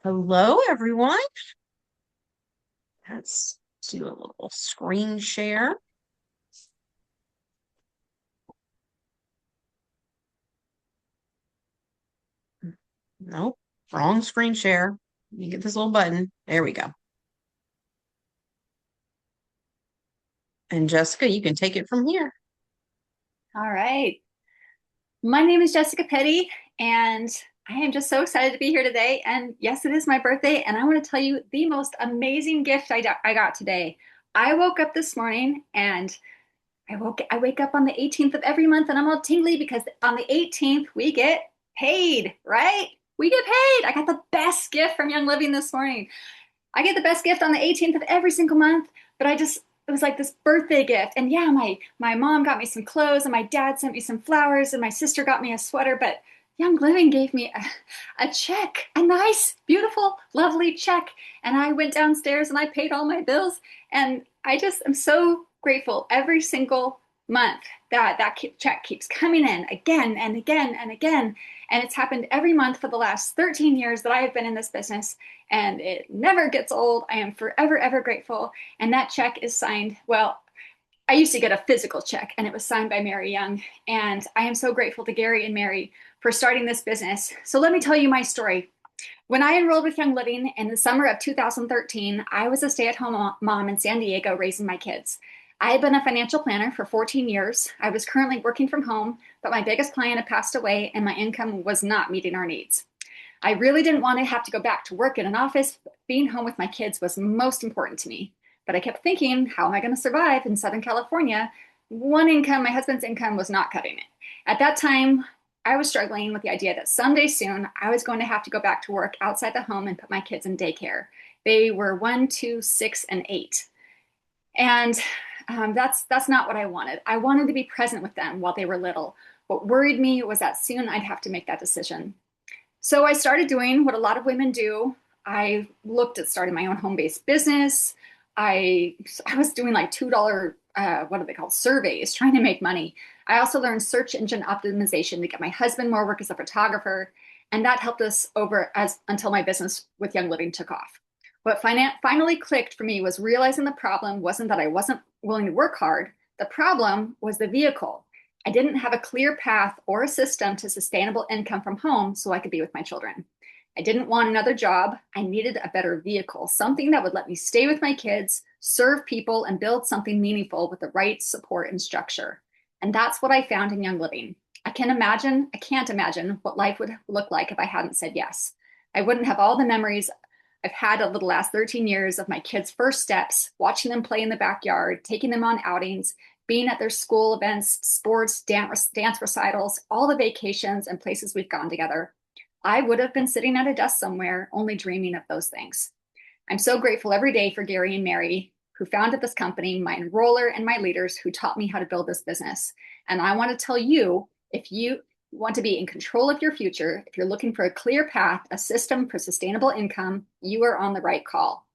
Hello, everyone. Let's do a little screen share. Nope, wrong screen share. You get this little button. There we go. And Jessica, you can take it from here. All right. My name is Jessica Petty, and I am just so excited to be here today. And yes, it is my birthday, and I want to tell you the most amazing gift I got today. I woke up this morning and I wake up on the 18th of every month and I'm all tingly because on the 18th we get paid, right? We get paid. I got the best gift from Young Living this morning. I get the best gift on the 18th of every single month, but it was like this birthday gift. And yeah, my mom got me some clothes and my dad sent me some flowers and my sister got me a sweater, but Young Living gave me a check, a nice, beautiful, lovely check. And I went downstairs and I paid all my bills. And I just am so grateful every single month that check keeps coming in again and again and again. And it's happened every month for the last 13 years that I have been in this business, and it never gets old. I am forever, ever grateful. And that check is signed. Well, I used to get a physical check, and it was signed by Mary Young. And I am so grateful to Gary and Mary for starting this business. So let me tell you my story. When I enrolled with Young Living in the summer of 2013, I was a stay-at-home mom in San Diego raising my kids. I had been a financial planner for 14 years. I was currently working from home, but my biggest client had passed away and my income was not meeting our needs. I really didn't want to have to go back to work in an office. Being home with my kids was most important to me. But I kept thinking, how am I going to survive in Southern California? One income, my husband's income, was not cutting it. At that time, I was struggling with the idea that someday soon I was going to have to go back to work outside the home and put my kids in daycare. They were 1, 2, 6, and 8. And that's not what I wanted. I wanted to be present with them while they were little. What worried me was that soon I'd have to make that decision. So I started doing what a lot of women do. I looked at starting my own home-based business. I was doing like $2 what are they called, surveys, trying to make money. I also learned search engine optimization to get my husband more work as a photographer, and that helped us over as until my business with Young Living took off. What finally clicked for me was realizing the problem wasn't that I wasn't willing to work hard. The problem was the vehicle. I didn't have a clear path or a system to sustainable income from home so I could be with my children. I didn't want another job. I needed a better vehicle, something that would let me stay with my kids, serve people, and build something meaningful with the right support and structure. And that's what I found in Young Living. I can't imagine what life would look like if I hadn't said yes. I wouldn't have all the memories I've had over the last 13 years of my kids' first steps, watching them play in the backyard, taking them on outings, being at their school events, sports, dance recitals, all the vacations and places we've gone together. I would have been sitting at a desk somewhere, only dreaming of those things. I'm so grateful every day for Gary and Mary, who founded this company, my enroller, and my leaders who taught me how to build this business. And I want to tell you, if you want to be in control of your future, if you're looking for a clear path, a system for sustainable income, you are on the right call.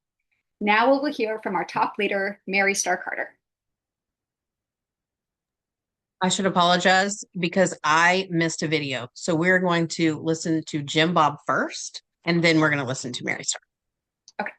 Now we will hear from our top leader, Mary Star Carter. I should apologize because I missed a video. So we're going to listen to Jim Bob first, and then we're going to listen to Mary Star. Okay.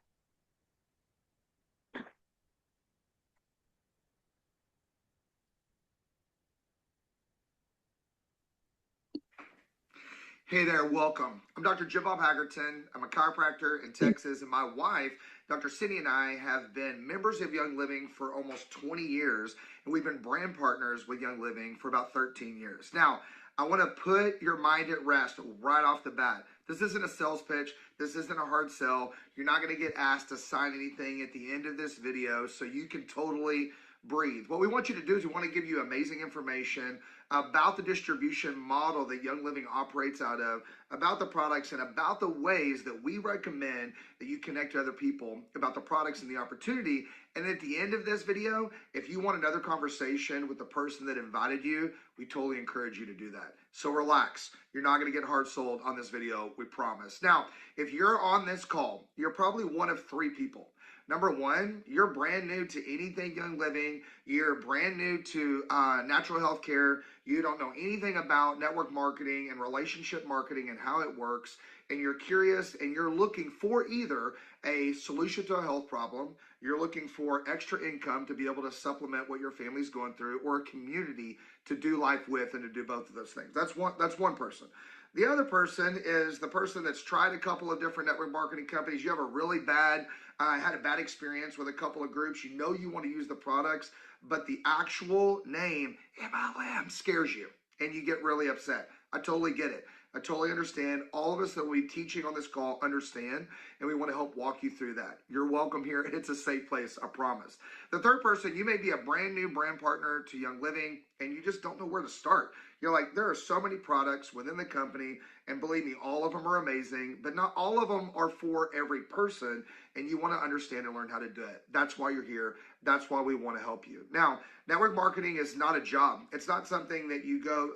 Hey there, welcome. I'm Dr. Jim Bob Haggerton. I'm a chiropractor in Texas, and my wife, Dr. Cindy, and I have been members of Young Living for almost 20 years, and we've been brand partners with Young Living for about 13 years. Now, I want to put your mind at rest right off the bat. This isn't a sales pitch. This isn't a hard sell. You're not going to get asked to sign anything at the end of this video, so you can totally breathe. What we want you to do is we want to give you amazing information about the distribution model that Young Living operates out of, about the products, and about the ways that we recommend that you connect to other people about the products and the opportunity. And at the end of this video, if you want another conversation with the person that invited you, we totally encourage you to do that. So relax. You're not going to get hard sold on this video, we promise. Now, if you're on this call, you're probably one of three people. Number one, you're brand new to anything Young Living. You're brand new to natural health care. You don't know anything about network marketing and relationship marketing and how it works. And you're curious and you're looking for either a solution to a health problem, you're looking for extra income to be able to supplement what your family's going through, or a community to do life with and to do both of those things. That's one person. The other person is the person that's tried a couple of different network marketing companies. You have a really bad, had a bad experience with a couple of groups. You know you want to use the products, but the actual name MLM scares you and you get really upset. I totally get it. I totally understand. All of us that we teaching on this call understand, and we want to help walk you through that. You're welcome here. It's a safe place, I promise. The third person, you may be a brand new brand partner to Young Living, and you just don't know where to start. You're like, there are so many products within the company, and believe me, all of them are amazing, but not all of them are for every person, and you want to understand and learn how to do it. That's why you're here. That's why we want to help you. Now, network marketing is not a job. It's not something that you go,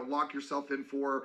lock yourself in for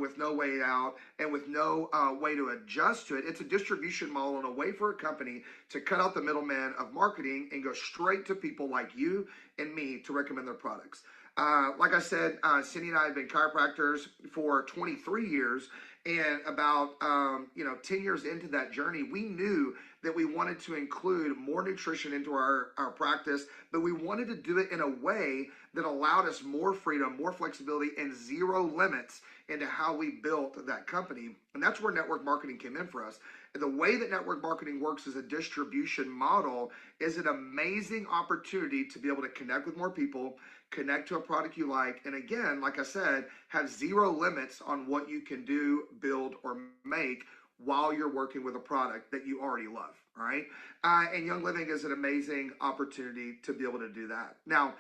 with no way out and with no way to adjust to it. It's a distribution model and a way for a company to cut out the middleman of marketing and go straight to people like you and me to recommend their products. Like I said, Cindy and I have been chiropractors for 23 years, and about 10 years into that journey, we knew that we wanted to include more nutrition into our practice, but we wanted to do it in a way that allowed us more freedom, more flexibility, and zero limits into how we built that company. And that's where network marketing came in for us. And the way that network marketing works as a distribution model is an amazing opportunity to be able to connect with more people, connect to a product you like, and again, like I said, have zero limits on what you can do, build, or make while you're working with a product that you already love, all right? And Young Living is an amazing opportunity to be able to do that. Now,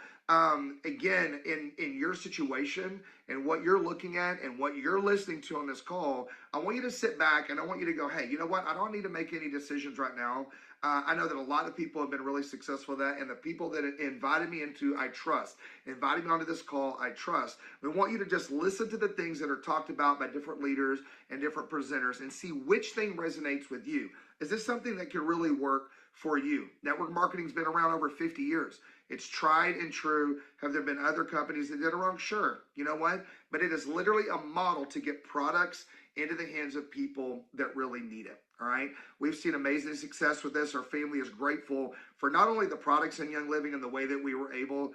again, in your situation and what you're looking at and what you're listening to on this call, I want you to sit back and I want you to go, hey, you know what? I don't need to make any decisions right now. I know that a lot of people have been really successful at that, and the people that invited me into, I trust. Invited me onto this call, I trust. We want you to just listen to the things that are talked about by different leaders and different presenters and see which thing resonates with you. Is this something that can really work for you? Network marketing's been around over 50 years. It's tried and true. Have there been other companies that did it wrong? Sure. You know what? But it is literally a model to get products into the hands of people that really need it. All right. We've seen amazing success with this. Our family is grateful for not only the products in Young Living and the way that we were able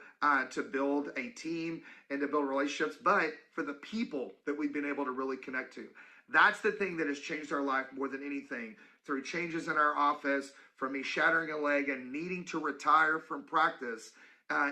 to build a team and to build relationships, but for the people that we've been able to really connect to. That's the thing that has changed our life more than anything. Through changes in our office, from me shattering a leg and needing to retire from practice,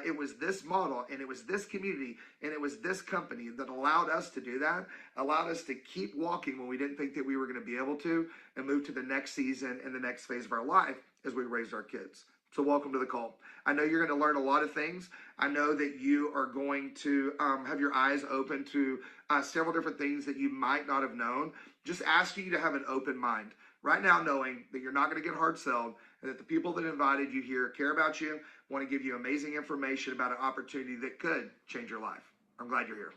it was this model and it was this community and it was this company that allowed us to do that, allowed us to keep walking when we didn't think that we were going to be able to, and move to the next season and the next phase of our life as we raised our kids. So welcome to the call. I know you're going to learn a lot of things. I know that you are going to have your eyes open to several different things that you might not have known. Just asking you to have an open mind. Right now, knowing that you're not going to get hard sold and that the people that invited you here care about you, want to give you amazing information about an opportunity that could change your life. I'm glad you're here.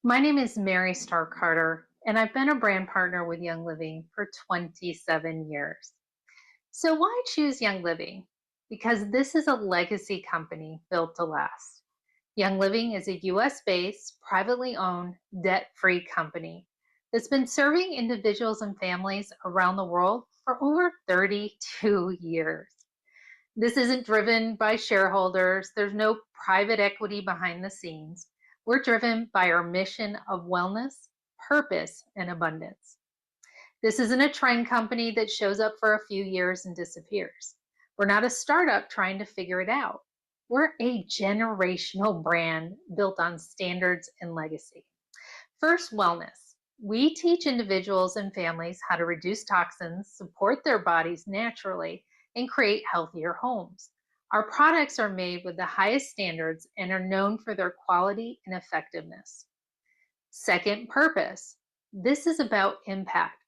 My name is Mary Starr Carter, and I've been a brand partner with Young Living for 27 years. So why choose Young Living? Because this is a legacy company built to last. Young Living is a US-based, privately owned, debt-free company that's been serving individuals and families around the world for over 32 years. This isn't driven by shareholders. There's no private equity behind the scenes. We're driven by our mission of wellness, purpose, and abundance. This isn't a trend company that shows up for a few years and disappears. We're not a startup trying to figure it out. We're a generational brand built on standards and legacy. First, wellness. We teach individuals and families how to reduce toxins, support their bodies naturally, and create healthier homes. Our products are made with the highest standards and are known for their quality and effectiveness. Second, purpose. This is about impact.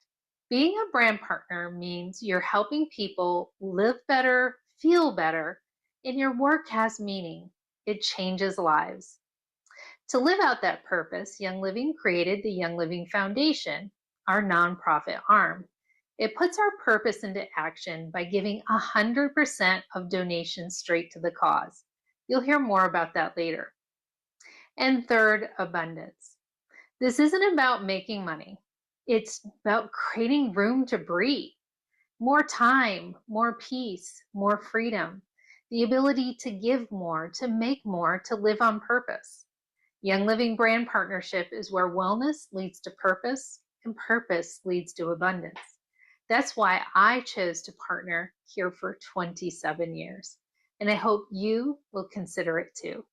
Being a brand partner means you're helping people live better, feel better, and your work has meaning. It changes lives. To live out that purpose, Young Living created the Young Living Foundation, our nonprofit arm. It puts our purpose into action by giving 100% of donations straight to the cause. You'll hear more about that later. And third, abundance. This isn't about making money. It's about creating room to breathe. More time, more peace, more freedom, the ability to give more, to make more, to live on purpose. Young Living Brand Partnership is where wellness leads to purpose and purpose leads to abundance. That's why I chose to partner here for 27 years, and I hope you will consider it too.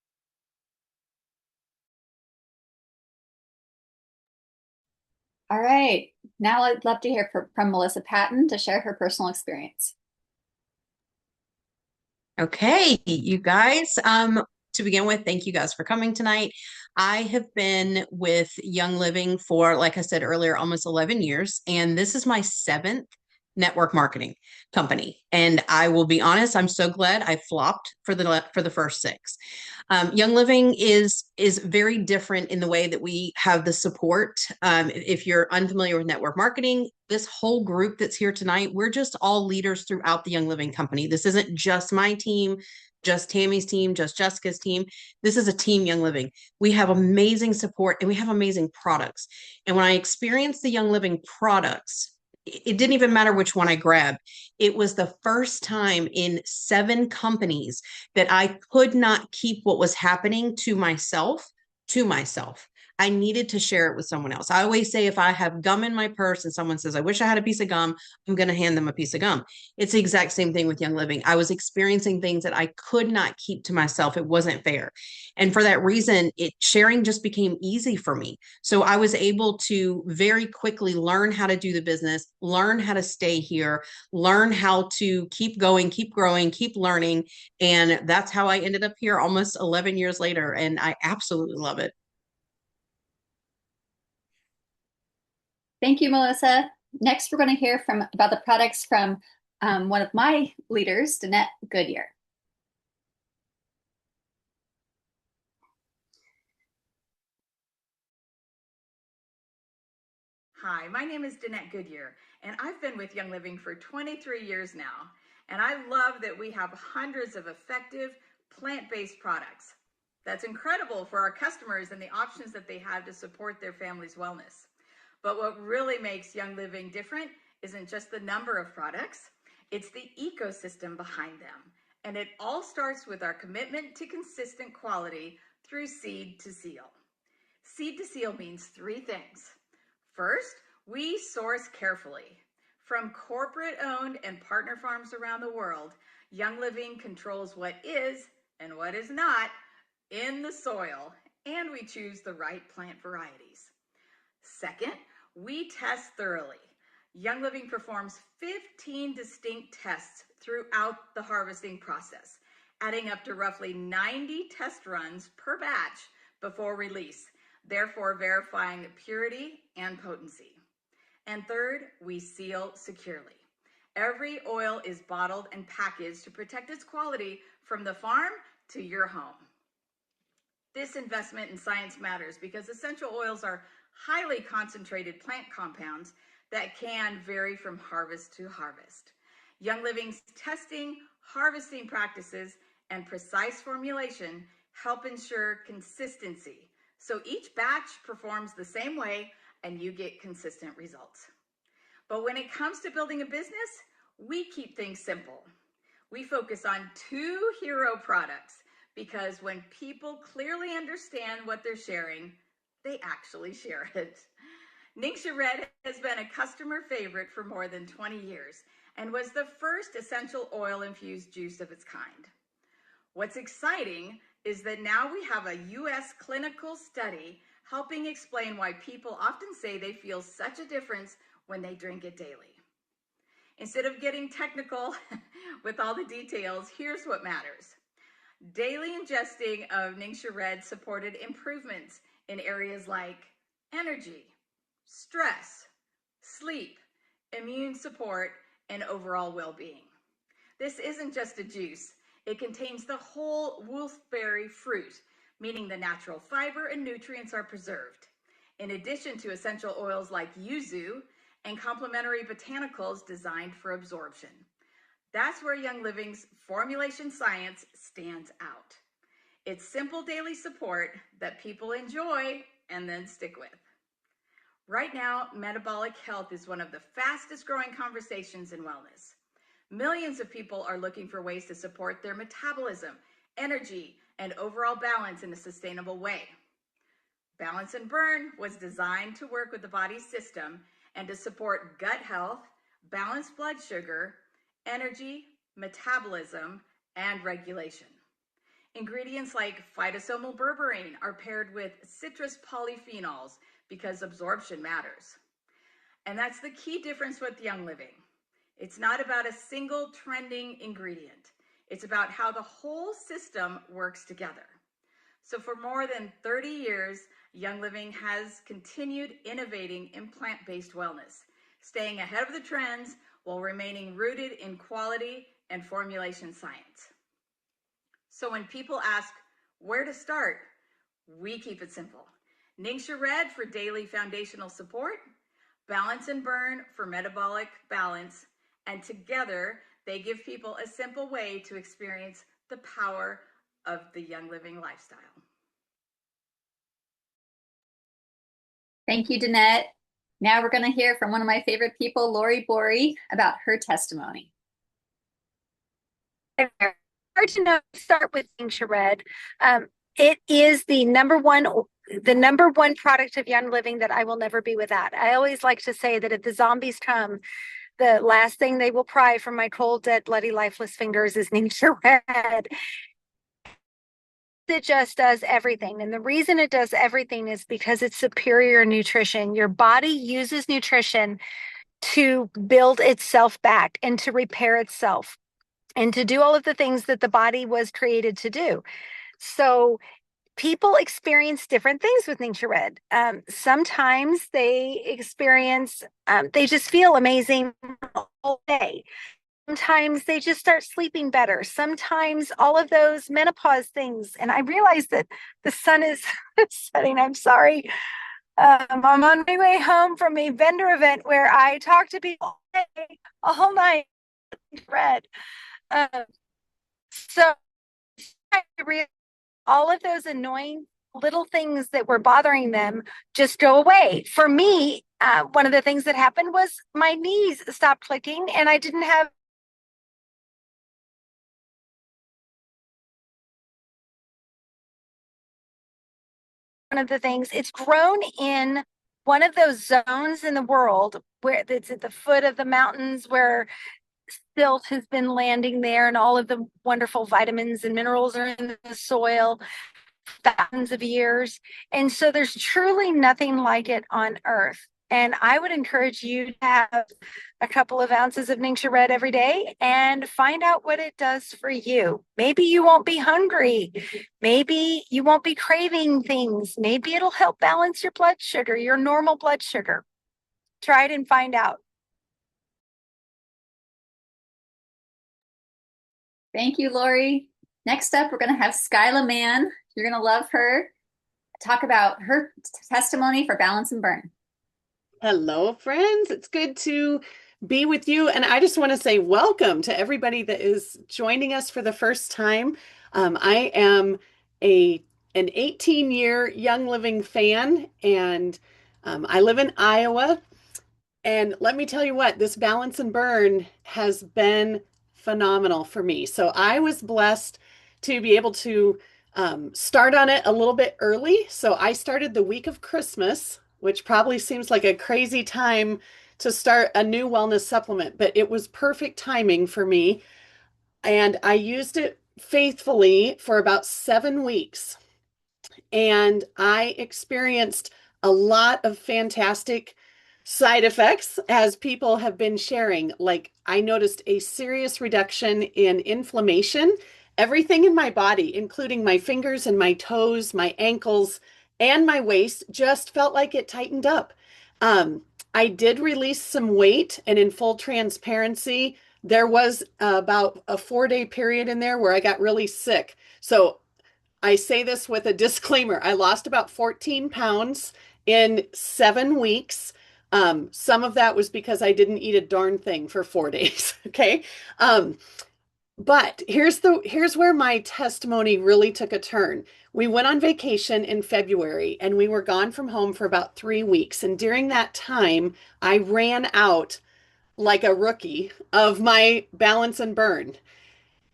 All right. Now I'd love to hear from Melissa Patton to share her personal experience. Okay, you guys. To begin with, thank you guys for coming tonight. I have been with Young Living for, like I said earlier, almost 11 years, and this is my 7th network marketing company. And I will be honest, I'm so glad I flopped for the first 6. Young Living is very different in the way that we have the support. If you're unfamiliar with network marketing, this whole group that's here tonight, we're just all leaders throughout the Young Living company. This isn't just my team, just Tammy's team, just Jessica's team. This is a team Young Living. We have amazing support and we have amazing products. And when I experienced the Young Living products, it didn't even matter which one I grabbed. It was the first time in 7 companies that I could not keep what was happening to myself. I needed to share it with someone else. I always say if I have gum in my purse and someone says, I wish I had a piece of gum, I'm going to hand them a piece of gum. It's the exact same thing with Young Living. I was experiencing things that I could not keep to myself. It wasn't fair. And for that reason, sharing just became easy for me. So I was able to very quickly learn how to do the business, learn how to stay here, learn how to keep going, keep growing, keep learning. And that's how I ended up here almost 11 years later. And I absolutely love it. Thank you, Melissa. Next, we're going to hear about the products from one of my leaders, Danette Goodyear. Hi, my name is Danette Goodyear, and I've been with Young Living for 23 years now. And I love that we have hundreds of effective plant-based products. That's incredible for our customers and the options that they have to support their family's wellness. But what really makes Young Living different isn't just the number of products, it's the ecosystem behind them. And it all starts with our commitment to consistent quality through seed to seal. Seed to seal means 3 things. First, we source carefully. From corporate-owned and partner farms around the world, Young Living controls what is and what is not in the soil, and we choose the right plant varieties. Second, we test thoroughly. Young Living performs 15 distinct tests throughout the harvesting process, adding up to roughly 90 test runs per batch before release, therefore verifying purity and potency. And third, we seal securely. Every oil is bottled and packaged to protect its quality from the farm to your home. This investment in science matters because essential oils are highly concentrated plant compounds that can vary from harvest to harvest. Young Living's testing, harvesting practices, and precise formulation help ensure consistency. So each batch performs the same way and you get consistent results. But when it comes to building a business, we keep things simple. We focus on 2 hero products because when people clearly understand what they're sharing, they actually share it. Ningxia Red has been a customer favorite for more than 20 years and was the first essential oil infused juice of its kind. What's exciting is that now we have a US clinical study helping explain why people often say they feel such a difference when they drink it daily. Instead of getting technical with all the details, here's what matters. Daily ingesting of Ningxia Red supported improvements in areas like energy, stress, sleep, immune support, and overall well-being. This isn't just a juice. It contains the whole wolfberry fruit, meaning the natural fiber and nutrients are preserved, in addition to essential oils like yuzu and complementary botanicals designed for absorption. That's where Young Living's formulation science stands out. It's simple daily support that people enjoy and then stick with. Right now, metabolic health is one of the fastest growing conversations in wellness. Millions of people are looking for ways to support their metabolism, energy, and overall balance in a sustainable way. Balance and Burn was designed to work with the body's system and to support gut health, balanced blood sugar, energy, metabolism, and regulation. Ingredients like phytosomal berberine are paired with citrus polyphenols because absorption matters. And that's the key difference with Young Living. It's not about a single trending ingredient. It's about how the whole system works together. So for more than 30 years, Young Living has continued innovating in plant-based wellness, staying ahead of the trends while remaining rooted in quality and formulation science. So when people ask where to start, we keep it simple. Ningxia Red for daily foundational support, Balance and Burn for metabolic balance, and together they give people a simple way to experience the power of the Young Living lifestyle. Thank you, Danette. Now we're going to hear from one of my favorite people, Lori Bory, about her testimony. Hard to know. Start with Ningxia Red. It is the number one product of Young Living that I will never be without. I always like to say that if the zombies come, the last thing they will pry from my cold, dead, bloody, lifeless fingers is Ningxia Red. It just does everything. And the reason it does everything is because it's superior nutrition. Your body uses nutrition to build itself back and to repair itself and to do all of the things that the body was created to do. So people experience different things with Ningxia Red. Sometimes they experience, they just feel amazing all day. Sometimes they just start sleeping better. Sometimes all of those menopause things. And I realize that the sun is setting. I'm sorry. I'm on my way home from a vendor event where I talk to people all day, all night. Red. So all of those annoying little things that were bothering them just go away. For me, one of the things that happened was my knees stopped clicking and I didn't have one of the things. It's grown in one of those zones in the world where it's at the foot of the mountains where silt has been landing there and all of the wonderful vitamins and minerals are in the soil thousands of years. And so there's truly nothing like it on earth. And I would encourage you to have a couple of ounces of Ningxia Red every day and find out what it does for you. Maybe you won't be hungry. Maybe you won't be craving things. Maybe it'll help balance your blood sugar, your normal blood sugar. Try it and find out. Thank you, Lori. Next up, we're going to have Skyla Mann. You're going to love her. Talk about her testimony for Balance and Burn. Hello, friends. It's good to be with you. And I just want to say welcome to everybody that is joining us for the first time. I am an 18-year Young Living fan, and I live in Iowa. And let me tell you what, this Balance and Burn has been phenomenal for me. So I was blessed to be able to start on it a little bit early. So I started the week of Christmas, which probably seems like a crazy time to start a new wellness supplement, but it was perfect timing for me. And I used it faithfully for about 7 weeks. And I experienced a lot of fantastic side effects as people have been sharing. Like I noticed a serious reduction in inflammation. Everything in my body, including my fingers and my toes, my ankles, and my waist just felt like it tightened up. I did release some weight, and in full transparency, there was about a 4-day period in there where I got really sick. So I say this with a disclaimer. I lost about 14 pounds in 7 weeks. Some of that was because I didn't eat a darn thing for 4 days. Okay. Um, but here's where my testimony really took a turn. We went on vacation in February and we were gone from home for about 3 weeks. And during that time, I ran out like a rookie of my Balance and Burn.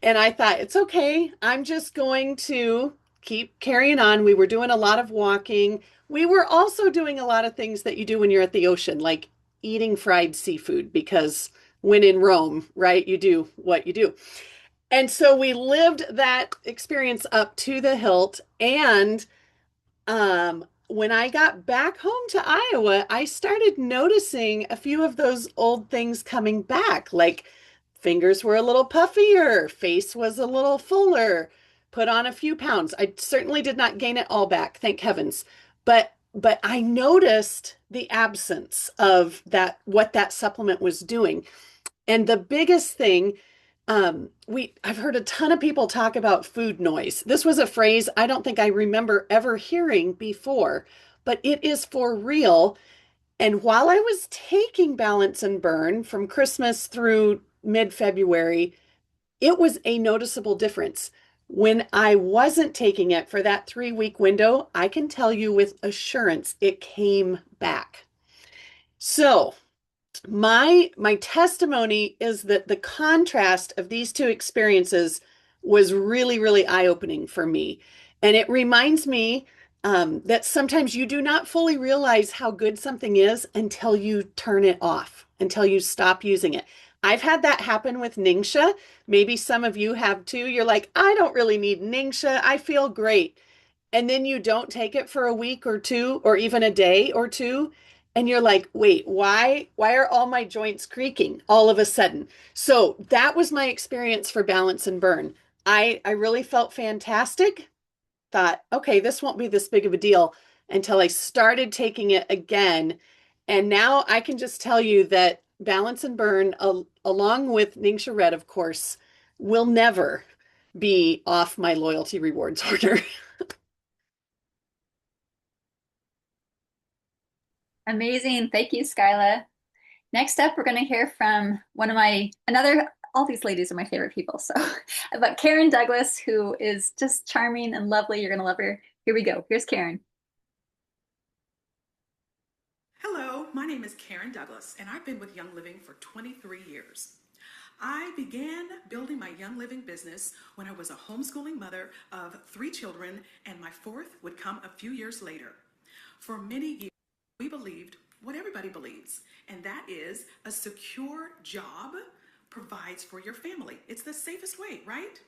And I thought, it's okay. I'm just going to keep carrying on. We were doing a lot of walking. We were also doing a lot of things that you do when you're at the ocean, like eating fried seafood, because when in Rome, right, you do what you do. And so we lived that experience up to the hilt. And when I got back home to Iowa, I started noticing a few of those old things coming back, like fingers were a little puffier, face was a little fuller, put on a few pounds. I certainly did not gain it all back, thank heavens. But I noticed the absence of that, what that supplement was doing. And the biggest thing, I've heard a ton of people talk about food noise. This was a phrase I don't think I remember ever hearing before, but it is for real. And while I was taking Balance and Burn from Christmas through mid-February, it was a noticeable difference. When I wasn't taking it for that 3 week window, I can tell you with assurance it came back. So my testimony is that the contrast of these two experiences was really, really eye-opening for me. And it reminds me that sometimes you do not fully realize how good something is until you turn it off, until you stop using it. I've had that happen with Ningxia. Maybe some of you have too. You're like, I don't really need Ningxia. I feel great. And then you don't take it for a week or two, or even a day or two. And you're like, wait, why are all my joints creaking all of a sudden? So that was my experience for Balance and Burn. I really felt fantastic. Thought, okay, this won't be this big of a deal until I started taking it again. And now I can just tell you that Balance and Burn, along with Ningxia Red, of course, will never be off my loyalty rewards order. Amazing. Thank you, Skyla. Next up, we're going to hear from all these ladies are my favorite people. So, but Karen Douglas, who is just charming and lovely. You're going to love her. Here we go. Here's Karen. Hello, my name is Karen Douglas, and I've been with Young Living for 23 years. I began building my Young Living business when I was a homeschooling mother of 3 children, and my 4th would come a few years later. For many years, we believed what everybody believes, and that is a secure job provides for your family. It's the safest way, right?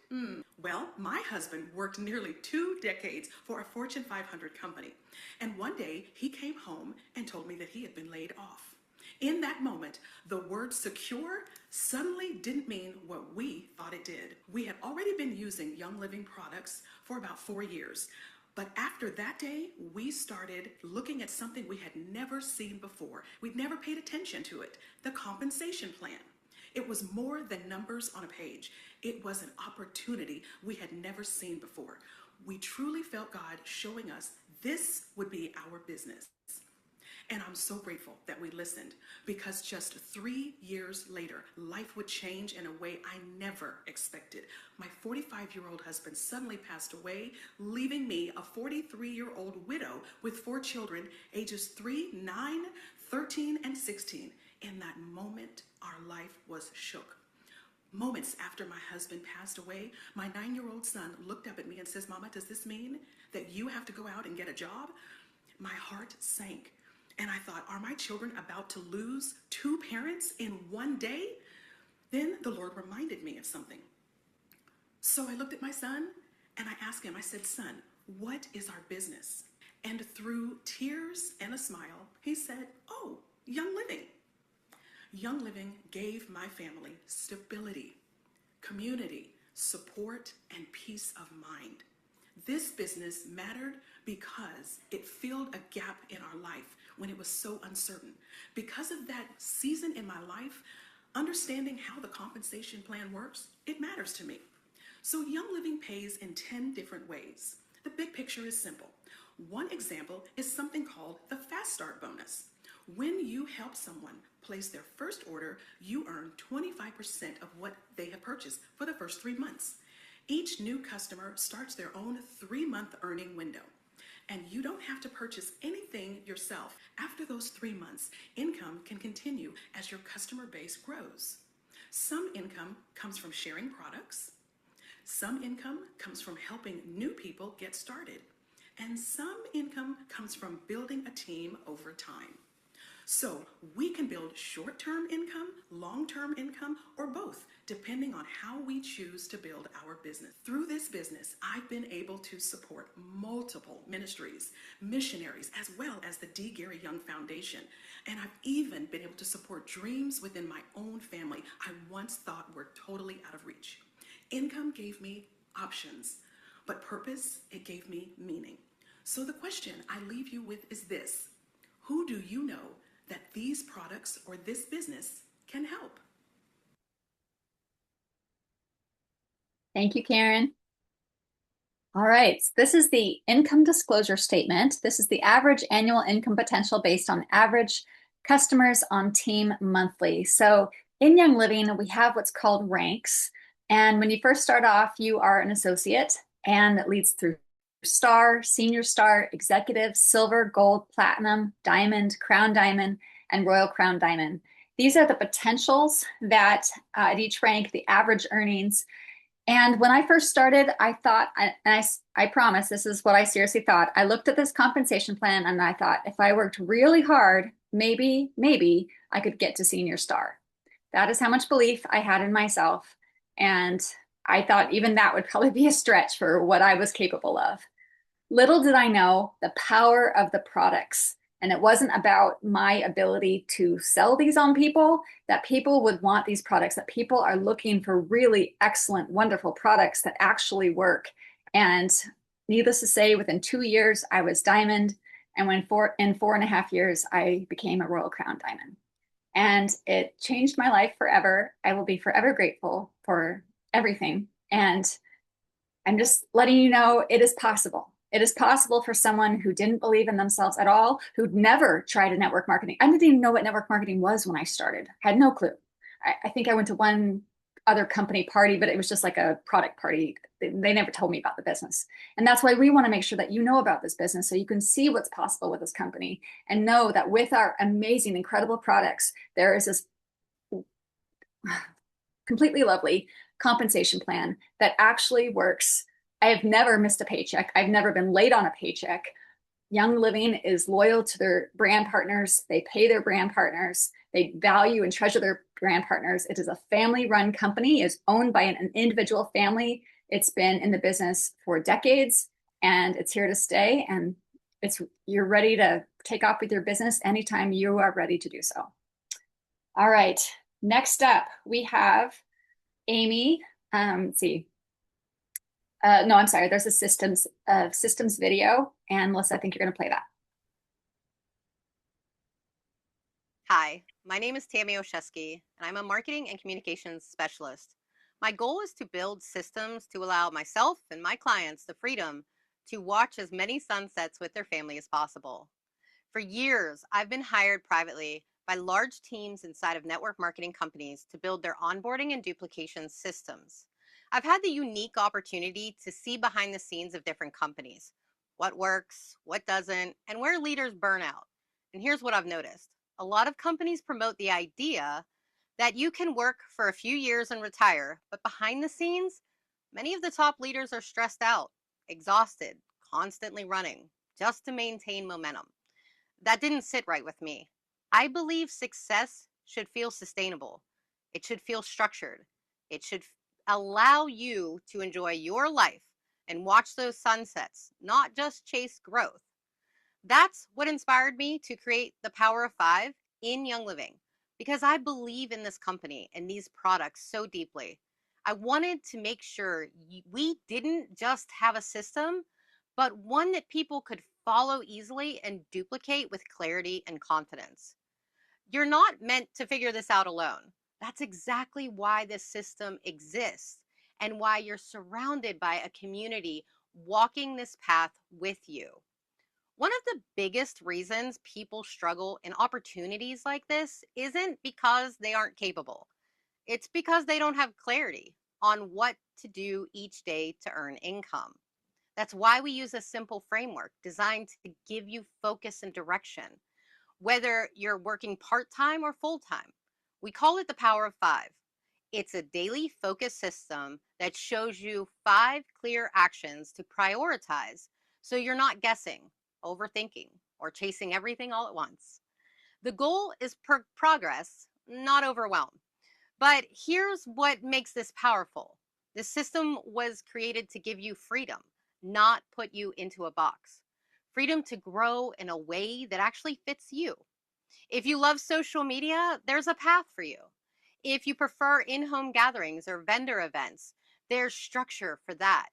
Well, my husband worked nearly 2 decades for a Fortune 500 company, and one day he came home and told me that he had been laid off. In that moment, the word secure suddenly didn't mean what we thought it did. We had already been using Young Living products for about 4 years. But after that day, we started looking at something we had never seen before. We'd never paid attention to it, the compensation plan. It was more than numbers on a page. It was an opportunity we had never seen before. We truly felt God showing us this would be our business. And I'm so grateful that we listened, because just 3 years later, life would change in a way I never expected. My 45-year-old husband suddenly passed away, leaving me a 43-year-old widow with 4 children, ages 3, 9, 13, and 16. In that moment, our life was shook. Moments after my husband passed away, my 9-year-old son looked up at me and says, "Mama, does this mean that you have to go out and get a job?" My heart sank. And I thought, are my children about to lose 2 parents in one day? Then the Lord reminded me of something. So I looked at my son and I asked him, I said, "Son, what is our business?" And through tears and a smile, he said, "Oh, Young Living." Young Living gave my family stability, community, support, and peace of mind. This business mattered because it filled a gap in our life when it was so uncertain. Because of that season in my life, understanding how the compensation plan works, it matters to me. So Young Living pays in 10 different ways. big picture is simple. One example is something called the Fast Start bonus. When you help someone place their first order, you earn 25% of what they have purchased for the first 3 months. Each new customer starts their own 3-month earning window. And you don't have to purchase anything yourself. After those 3 months, income can continue as your customer base grows. Some income comes from sharing products. Some income comes from helping new people get started. And some income comes from building a team over time. So we can build short-term income, long-term income, or both, depending on how we choose to build our business. Through this business, I've been able to support multiple ministries, missionaries, as well as the D. Gary Young Foundation. And I've even been able to support dreams within my own family I once thought were totally out of reach. Income gave me options, but purpose, it gave me meaning. So the question I leave you with is this: who do you know that these products or this business can help? Thank you, Karen. All right, so this is the income disclosure statement. This is the average annual income potential based on average customers on team monthly. So in Young Living, we have what's called ranks. And when you first start off, you are an associate, and it leads through star, senior star, executive, silver, gold, platinum, diamond, crown diamond, and royal crown diamond. These are the potentials that at each rank, the average earnings. And when I first started, I thought, and I promise this is what I seriously thought. I looked at this compensation plan and I thought, if I worked really hard, maybe I could get to senior star. That is how much belief I had in myself. And I thought even that would probably be a stretch for what I was capable of. Little did I know the power of the products. And it wasn't about my ability to sell these on people, that people would want these products, that people are looking for really excellent, wonderful products that actually work. And needless to say, within 2 years, I was diamond. And in 4.5 years, I became a royal crown diamond. And it changed my life forever. I will be forever grateful for everything. And I'm just letting you know it is possible. It is possible for someone who didn't believe in themselves at all, who'd never tried a network marketing. I didn't even know what network marketing was when I started. I had no clue. I think I went to one other company party, but it was just like a product party. They never told me about the business. And that's why we want to make sure that you know about this business so you can see what's possible with this company and know that with our amazing, incredible products, there is this completely lovely compensation plan that actually works. I have never missed a paycheck. I've never been late on a paycheck. Young Living is loyal to their brand partners. They pay their brand partners. They value and treasure their brand partners. It is a family-run company. It's owned by an individual family. It's been in the business for decades, and it's here to stay. And you're ready to take off with your business anytime you are ready to do so. All right. Next up, we have Amy. Let's see. No, I'm sorry. There's a systems video, and Melissa, I think you're going to play that. Hi, my name is Tammy Oshesky, and I'm a marketing and communications specialist. My goal is to build systems to allow myself and my clients the freedom to watch as many sunsets with their family as possible. For years, I've been hired privately by large teams inside of network marketing companies to build their onboarding and duplication systems. I've had the unique opportunity to see behind the scenes of different companies, what works, what doesn't, and where leaders burn out. And here's what I've noticed. A lot of companies promote the idea that you can work for a few years and retire, but behind the scenes, many of the top leaders are stressed out, exhausted, constantly running, just to maintain momentum. That didn't sit right with me. I believe success should feel sustainable. It should feel structured. It should allow you to enjoy your life and watch those sunsets, not just chase growth. That's what inspired me to create the Power of Five in Young Living, because I believe in this company and these products so deeply. I wanted to make sure we didn't just have a system, but one that people could follow easily and duplicate with clarity and confidence. You're not meant to figure this out alone. That's exactly why this system exists and why you're surrounded by a community walking this path with you. One of the biggest reasons people struggle in opportunities like this isn't because they aren't capable. It's because they don't have clarity on what to do each day to earn income. That's why we use a simple framework designed to give you focus and direction, whether you're working part-time or full-time. We call it the Power of Five. It's a daily focus system that shows you 5 clear actions to prioritize so you're not guessing, overthinking, or chasing everything all at once. The goal is progress, not overwhelm. But here's what makes this powerful. The system was created to give you freedom, not put you into a box. Freedom to grow in a way that actually fits you. If you love social media, there's a path for you. If you prefer in-home gatherings or vendor events, there's structure for that.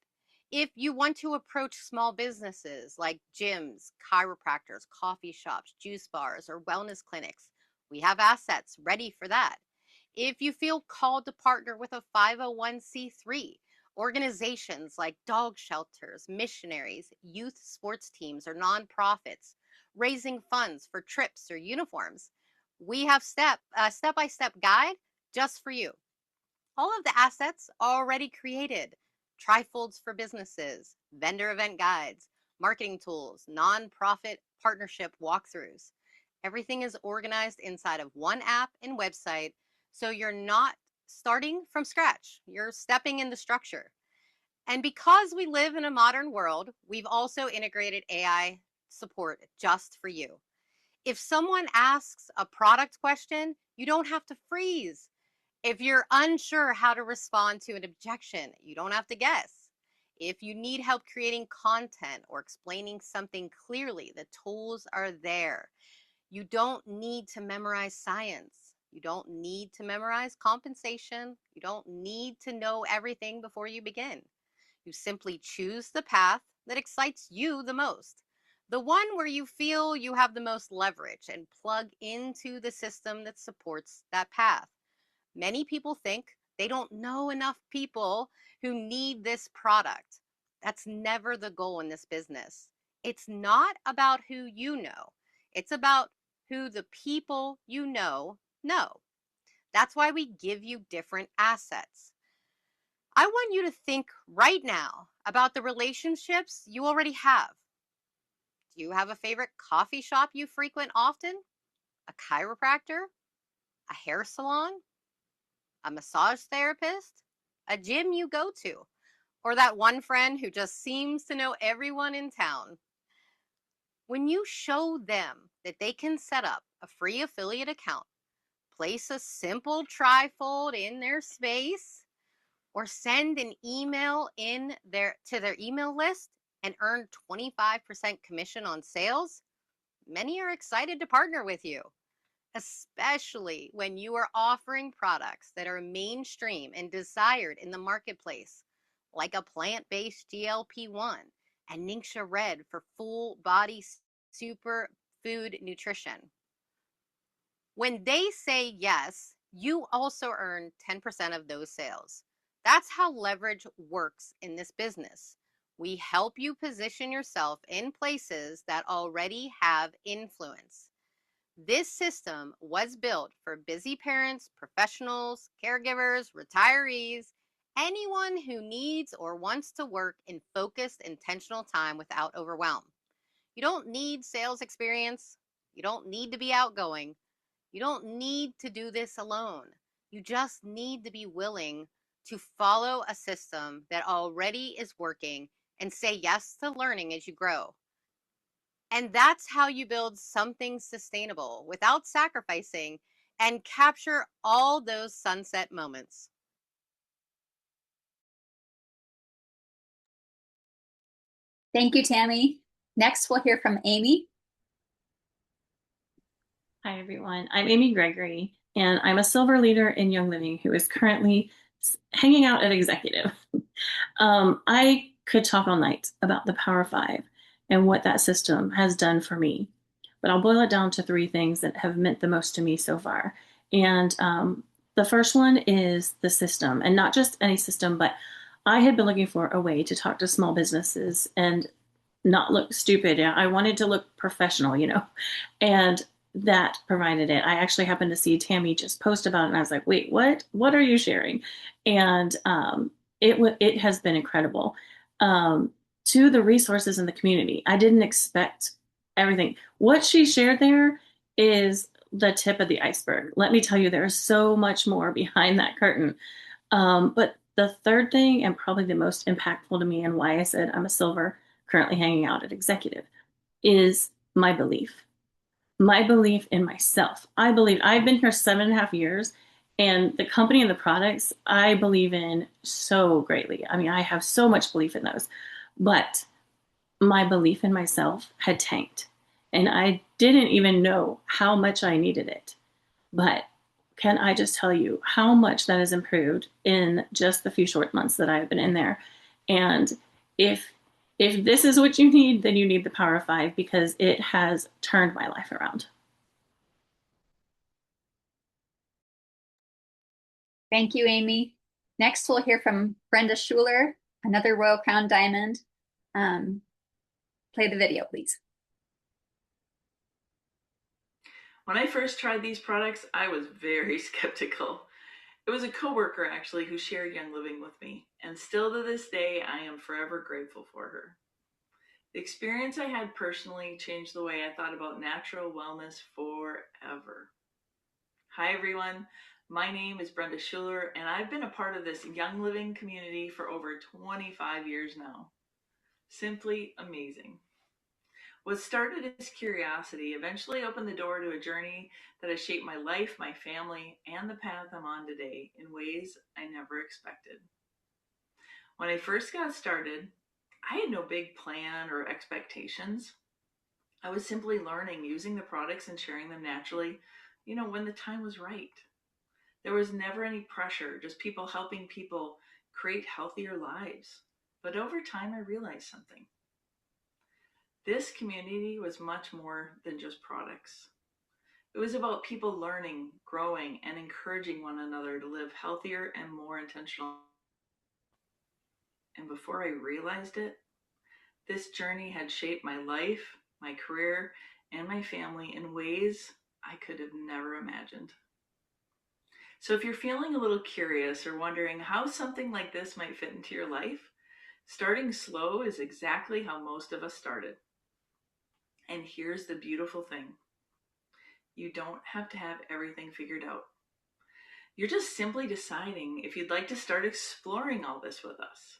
If you want to approach small businesses like gyms, chiropractors, coffee shops, juice bars, or wellness clinics, we have assets ready for that. If you feel called to partner with a 501c3, organizations like dog shelters, missionaries, youth sports teams, or nonprofits, raising funds for trips or uniforms, we have a step-by-step guide just for you. All of the assets are already created. Trifolds for businesses, vendor event guides, marketing tools, nonprofit partnership walkthroughs. Everything is organized inside of one app and website, so you're not starting from scratch. You're stepping into structure. And because we live in a modern world, we've also integrated AI support just for you. If someone asks a product question, you don't have to freeze. If you're unsure how to respond to an objection, you don't have to guess. If you need help creating content or explaining something clearly, the tools are there. You don't need to memorize science. You don't need to memorize compensation. You don't need to know everything before you begin. You simply choose the path that excites you the most, the one where you feel you have the most leverage, and plug into the system that supports that path. Many people think they don't know enough people who need this product. That's never the goal in this business. It's not about who you know. It's about who the people you know. That's why we give you different assets. I want you to think right now about the relationships you already have. Do you have a favorite coffee shop you frequent often? A chiropractor? A hair salon? A massage therapist? A gym you go to? Or that one friend who just seems to know everyone in town? When you show them that they can set up a free affiliate account, place a simple trifold in their space, or send an email to their email list and earn 25% commission on sales, many are excited to partner with you, especially when you are offering products that are mainstream and desired in the marketplace, like a plant-based GLP-1 and Ningxia Red for full body superfood nutrition. When they say yes, you also earn 10% of those sales. That's how leverage works in this business. We help you position yourself in places that already have influence. This system was built for busy parents, professionals, caregivers, retirees, anyone who needs or wants to work in focused, intentional time without overwhelm. You don't need sales experience. You don't need to be outgoing. You don't need to do this alone. You just need to be willing to follow a system that already is working and say yes to learning as you grow. And that's how you build something sustainable without sacrificing and capture all those sunset moments. Thank you, Tammy. Next, we'll hear from Amy. Hi, everyone. I'm Amy Gregory, and I'm a silver leader in Young Living who is currently hanging out at executive. I could talk all night about the Power Five and what that system has done for me, but I'll boil it down to 3 things that have meant the most to me so far. And the first one is the system, and not just any system, but I had been looking for a way to talk to small businesses and not look stupid. I wanted to look professional, and that provided it. I actually happened to see Tammy just post about it, and I was like, wait, what? What are you sharing? And it has been incredible. To the resources in the community, I didn't expect everything. What she shared there is the tip of the iceberg. Let me tell you, there is so much more behind that curtain. But the third thing, and probably the most impactful to me, and why I said I'm a silver currently hanging out at executive, is my belief. My belief in myself. I believe I've been here 7.5 years, and the company and the products I believe in so greatly. I mean, I have so much belief in those, but my belief in myself had tanked, and I didn't even know how much I needed it. But can I just tell you how much that has improved in just the few short months that I've been in there? And if this is what you need, then you need the Power of Five, because it has turned my life around. Thank you, Amy. Next, we'll hear from Brenda Schuler, another Royal Crown Diamond. Play the video, please. When I first tried these products, I was very skeptical. It was a coworker actually who shared Young Living with me, and still to this day, I am forever grateful for her. The experience I had personally changed the way I thought about natural wellness forever. Hi everyone, my name is Brenda Schuler, and I've been a part of this Young Living community for over 25 years now. Simply amazing. What started as curiosity eventually opened the door to a journey that has shaped my life, my family, and the path I'm on today in ways I never expected. When I first got started, I had no big plan or expectations. I was simply learning, using the products and sharing them naturally, when the time was right. There was never any pressure, just people helping people create healthier lives. But over time, I realized something. This community was much more than just products. It was about people learning, growing, and encouraging one another to live healthier and more intentional. And before I realized it, this journey had shaped my life, my career, and my family in ways I could have never imagined. So if you're feeling a little curious or wondering how something like this might fit into your life, starting slow is exactly how most of us started. And here's the beautiful thing. You don't have to have everything figured out. You're just simply deciding if you'd like to start exploring all this with us.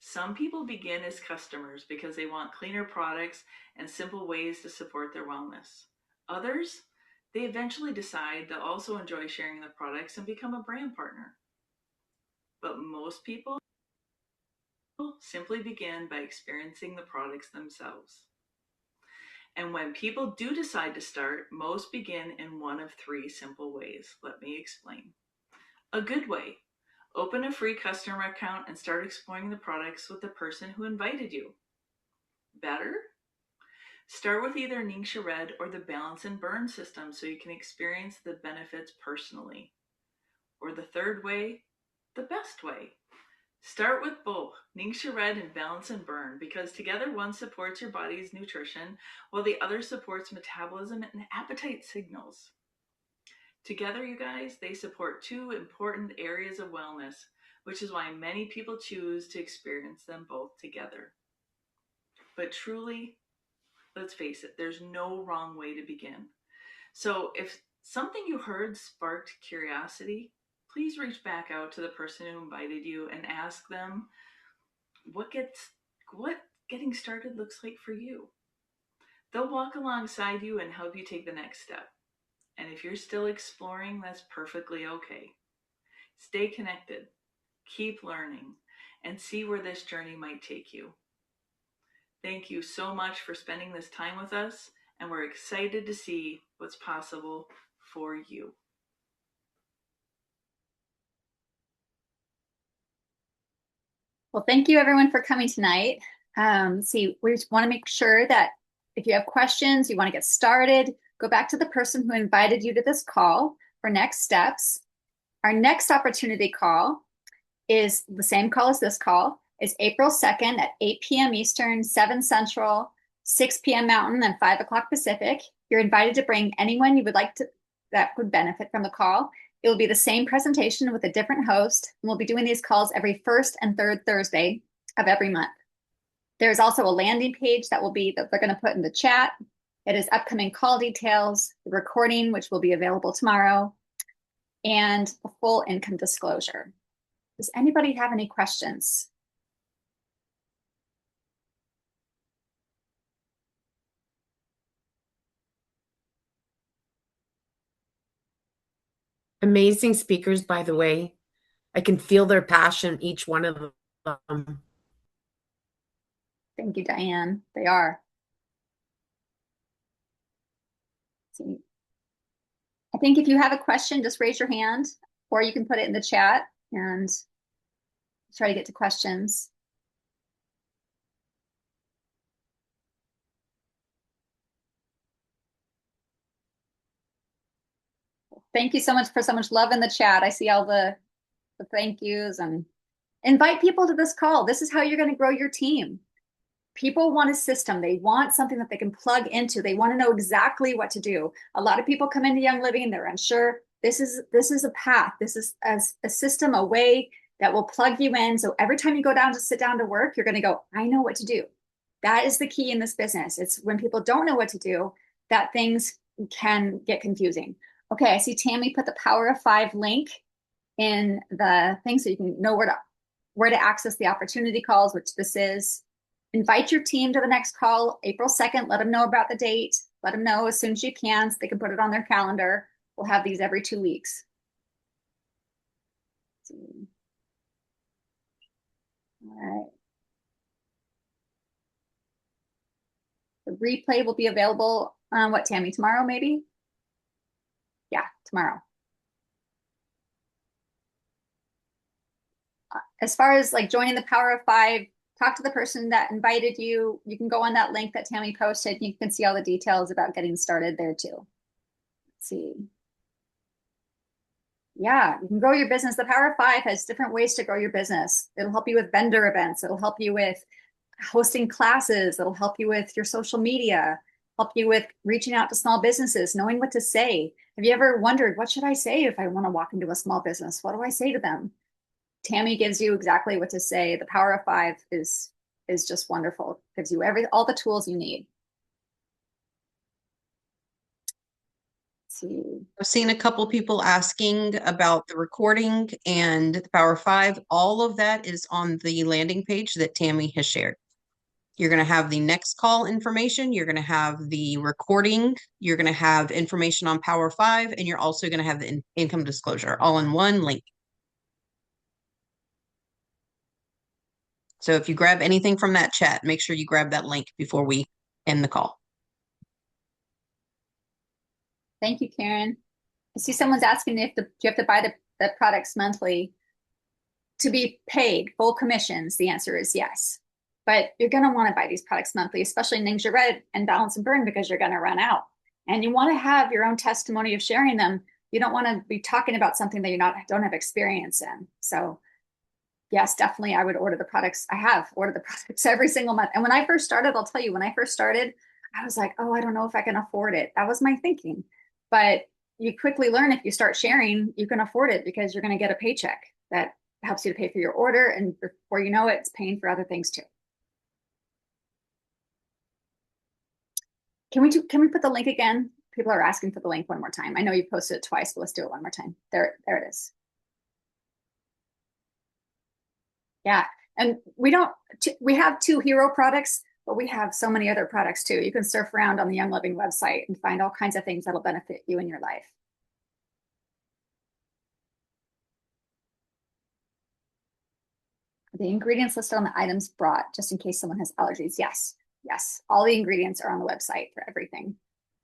Some people begin as customers because they want cleaner products and simple ways to support their wellness. Others, they eventually decide they'll also enjoy sharing the products and become a brand partner. But most people simply begin by experiencing the products themselves. And when people do decide to start, most begin in one of three simple ways. Let me explain. A good way: open a free customer account and start exploring the products with the person who invited you. Better? Start with either Ningxia Red or the Balance and Burn system so you can experience the benefits personally. Or the third way, the best way. Start with both Ningxia Red and Balance and Burn, because together one supports your body's nutrition while the other supports metabolism and appetite signals. Together, you guys, they support two important areas of wellness, which is why many people choose to experience them both together. But truly, let's face it, there's no wrong way to begin. So if something you heard sparked curiosity, please reach back out to the person who invited you and ask them what getting started looks like for you. They'll walk alongside you and help you take the next step. And if you're still exploring, that's perfectly okay. Stay connected, keep learning, and see where this journey might take you. Thank you so much for spending this time with us, and we're excited to see what's possible for you. Well, thank you everyone for coming tonight. We just want to make sure that if you have questions, you want to get started, go back to the person who invited you to this call for next steps. Our next opportunity call is the same call as this call. It's April 2nd at 8 p.m. Eastern, 7 Central, 6 p.m. Mountain, and 5 o'clock Pacific. You're invited to bring anyone you would like to that would benefit from the call. It will be the same presentation with a different host, and we'll be doing these calls every first and third Thursday of every month. There's also a landing page that they're going to put in the chat. It is upcoming call details, the recording, which will be available tomorrow, and a full income disclosure. Does anybody have any questions? Amazing speakers, by the way. I can feel their passion, each one of them. Thank you, Diane. They are. See. I think if you have a question, just raise your hand, or you can put it in the chat and try to get to questions. Thank you so much for so much love in the chat. I see all the thank yous, and invite people to this call. This is how you're going to grow your team. People want a system. They want something that they can plug into. They want to know exactly what to do. A lot of people come into Young Living, they're unsure. This is a path. This is a system, a way that will plug you in. So every time you go down to sit down to work, you're going to go, I know what to do. That is the key in this business. It's when people don't know what to do that things can get confusing. Okay, I see Tammy put the Power of 5 link in the thing so you can know where to access the opportunity calls, which this is. Invite your team to the next call, April 2nd. Let them know about the date. Let them know as soon as you can so they can put it on their calendar. We'll have these every 2 weeks. All right. The replay will be available on what, Tammy, tomorrow maybe? Yeah, tomorrow. As far as like joining the Power of 5, talk to the person that invited you. You can go on that link that Tammy posted. You can see all the details about getting started there too. Let's see. Yeah, you can grow your business. The Power of 5 has different ways to grow your business. It'll help you with vendor events. It'll help you with hosting classes. It'll help you with your social media, help you with reaching out to small businesses, knowing what to say. Have you ever wondered, what should I say if I want to walk into a small business? What do I say to them? Tammy gives you exactly what to say. The Power of 5 is just wonderful. It gives you all the tools you need. Let's see. I've seen a couple people asking about the recording and the Power of 5. All of that is on the landing page that Tammy has shared. You're going to have the next call information. You're going to have the recording. You're going to have information on Power 5, and you're also going to have the income disclosure all in one link. So if you grab anything from that chat, make sure you grab that link before we end the call. Thank you, Karen. I see someone's asking if do you have to buy the products monthly to be paid full commissions. The answer is yes. But you're going to want to buy these products monthly, especially in Ninja Red and Balance and Burn, because you're going to run out. And you want to have your own testimony of sharing them. You don't want to be talking about something that you don't have experience in. So yes, definitely I would order the products. I have ordered the products every single month. And when I first started, I'll tell you, when I first started, I was like, oh, I don't know if I can afford it. That was my thinking. But you quickly learn if you start sharing, you can afford it because you're going to get a paycheck that helps you to pay for your order. And before you know it, it's paying for other things too. Can we put the link again? People are asking for the link one more time. I know you posted it twice, but let's do it one more time. There it is. Yeah, and we have 2 hero products, but we have so many other products too. You can surf around on the Young Living website and find all kinds of things that'll benefit you in your life. The ingredients listed on the items brought, just in case someone has allergies. Yes, all the ingredients are on the website for everything.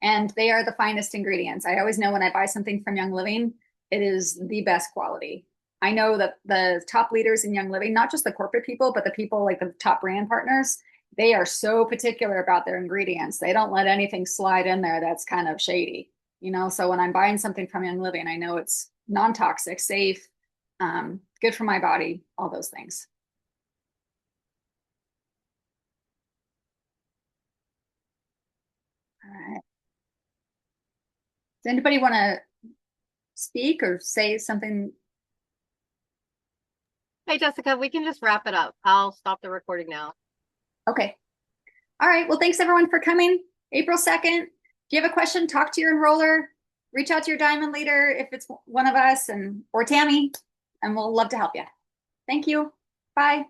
And they are the finest ingredients. I always know when I buy something from Young Living, it is the best quality. I know that the top leaders in Young Living, not just the corporate people, but the people like the top brand partners, they are so particular about their ingredients. They don't let anything slide in there that's kind of shady, So when I'm buying something from Young Living, I know it's non-toxic, safe, good for my body, all those things. All right. Does anybody want to speak or say something? Hey, Jessica, we can just wrap it up. I'll stop the recording now. Okay. All right. Well, thanks everyone for coming. April 2nd. If you have a question, talk to your enroller, reach out to your diamond leader if it's one of us or Tammy, and we'll love to help you. Thank you. Bye.